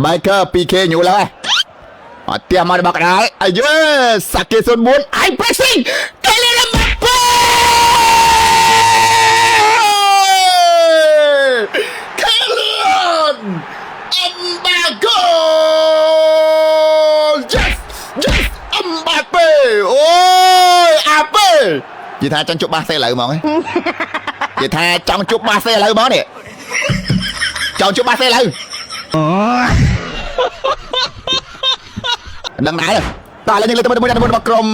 Biker PK ញូលហើយអត់ទៀមមកដល់កណ្ដាលអាយសាកេ04 I pressing កេលីរ៉ាម៉ាប៉េកេលីនអំបាហ្គោ yes អំបាប៉េអូយអាប៉េនិយាយថាចង់ជប់បាសទេឥឡូវហ្មងនិយាយថាចង់ជប់បាសទេឥឡូវហ្មងនេះចង់ជប់បាសទេឥឡូវដឹងដែរតើឥឡូវយើងលើកទៅមួយរបស់ក្រុម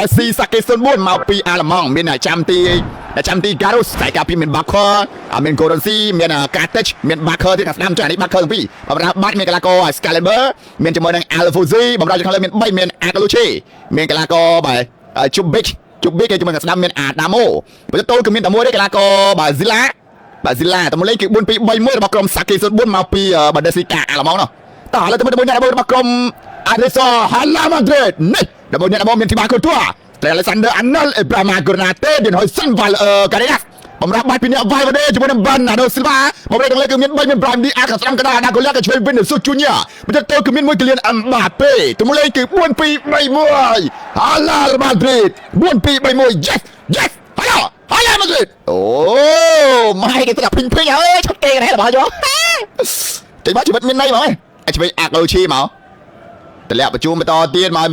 SC សាកេ04មកពីអាល្លឺម៉ង់មានចាំទី Garus តែកាពីមាន Backer មាន Currency មាន Cartage មាន Backer ទៀតខាងស្ដាំចុះអានេះ Backer ទាំងពីរបំរើបាត់មានកីឡាករ Scalable មានជាមួយនឹង Alfozi បំរើខាងលើមាន3មាន Akaluche មានកីឡាករបាទ Chubik គេជាមួយខាងស្ដាំមាន Adamo បន្ទាប់ទៅគឺមានតែមួយទេកីឡាករបាទ Zilla តែមួយលេងគឺ4-2-3-1របស់ក្រុមសាកេ04មកពី Bundesliga អាល្លឺម៉ង់នោះតើឥឡូវទៅមួយរបស់ក្រុមAtletico Madrid នេះដើម្បីអ្នកបងមានទីបាល់គូទួAlexander Arnold Ibrahima Konate ឌីនហុយសិនវ៉ាល់Carreras បំរើបាច់ពីអ្នកវ៉ៃវ៉ាដេជាមួយនឹង Bernardo Silva បំរើទាំងលើគឺមាន3មាន Brahim Diaz ខាងស្ដាំកណ្ដាល Anagolia ក៏ជួយ Vinicius Junior បន្ទាប់ទៅគឺមានមួយ Kylian Mbappe ទៅមួយលេងគឺ4-2-3-1 Real Madrid 4-2-3-1 yes Real Madrid អូម៉ៃគេទៅភីងហើយឆាត់គេហ្នឹងរបស់យោតែមកជីវិតមានន័យហ្មងឆ្វេងអាក់ឡូឈីមកតម្លាក់បញ្ជូនបន្តទៀតមក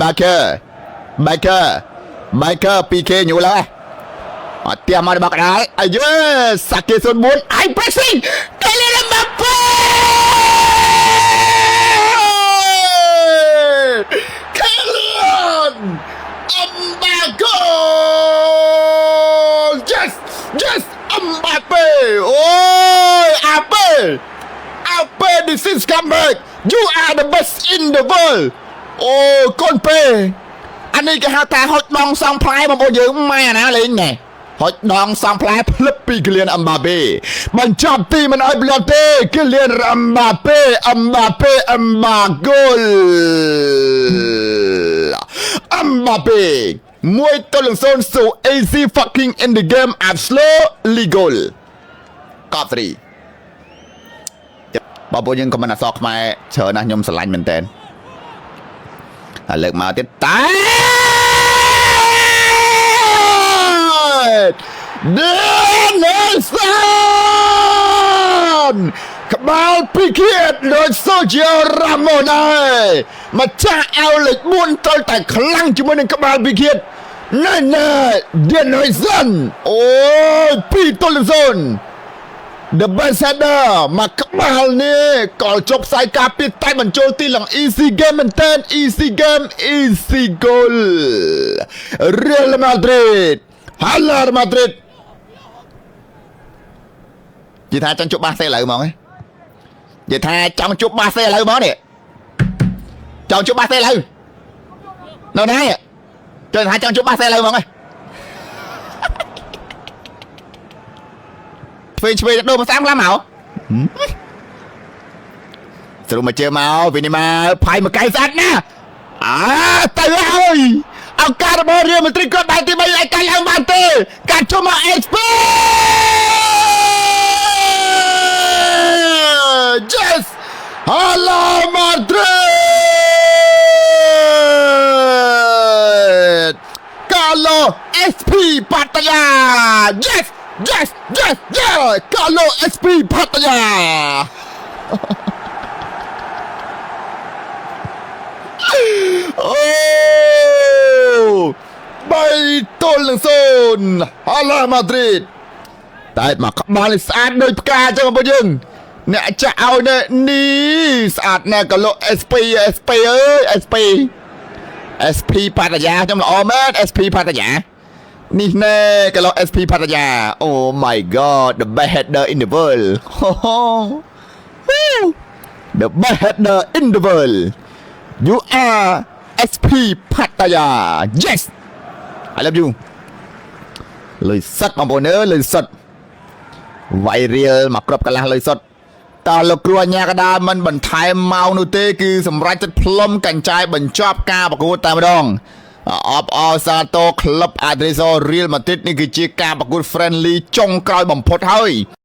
Biker PK ញូលហើយអត់ទៀមមកដល់កណ្ដាលអាយសាកេ04 I pressing កេលីរ៉ាម៉ាប៉េកេលីនអំបាហ្គោ yes អំបាប៉េអូយអាប៉េthis is comeback you are the best in the world អូកូនពេអានេះគេហៅថាហុចដងសងផ្លែបងប្អូនយើងម៉ែអាណាលេងណែហុចដងសងផ្លែផ្លឹបពី Kylian Mbappe បញ្ចប់ទីមិនអោយប្លត់ទេ Kylian Mbappe Goal Mbappe 1-0 so easy fucking in the game absolutely goal កប់3បងប្អូនយើងខមមិនអសរខ្មែរច្រើនណាស់ខ្ញុំស្រឡាញ់មែនតើលើកមកទៀតតែ Nelson ក្បាលពីគៀតដោយ Sergio Ramos ដែរម្ចាស់អោលេខ4ត្រូវតែខ្លាំងជាមួយនឹងក្បាលពីគៀតណែ Nelson អូយ2-0 The best header មកក្បាលនេះក៏ជប់ផ្សាយការពីតែបញ្ចូលទីឡើង easy game មែនតើ easy game easy goal Real Madrid និយាយថាចង់ជប់បាសទេឥឡូវហ្មងនិយាយថាចង់ជប់បាសទេឥឡូវហ្មងនេះចង់ជប់បាសទេឥឡូវនៅណាចង់ថាចង់ជប់បាសទេឥឡូវហ្មងឆ្វេងដូរភាសាខ្លះមកស្រុំមកជើមកវិញនេះមកផៃមកកៃស្អាតណាទៅហើយឱកាសរបស់រៀលម៉ាឌ្រីតគាត់បែរទី3ឲ្យកាច់ឡើងបានទេកាត់ជុំមក XP yes Real Madrid Carlo XP ប៉ាតាយា yes Carlo XP ផាតាយាអូ3-0 Real Madrid តែមកក្បាលស្អាតដូចផ្កាចឹងបងប្អូនយើងអ្នកចាក់ឲ្យនេះស្អាតណាស់ Carlo XP អើយ SP ផាតាយាខ្ញុំល្អមែន SP ផាតាយានេះណែកឡូ SP ផាតាយា Oh my god the best header in the world the best header in the world you are SP ផាតាយា yes I love you លុយសិតបងប្អូនអើយលុយសិតវាយរៀលមកគ្រប់កន្លះលុយសិតតើលោកគ្រូអញ្ញាកដាមិនបន្ថែមមកនោះទេគឺសម្រាប់ចិត្តផ្លុំកញ្ចាយបញ្ចប់ការប្រកួតតែម្ដងអបអរសាទរក្លឹប Atletico Real Madrid នេះគឺជាការប្រកួត friendly ចុងក្រោយបំផុតហើយ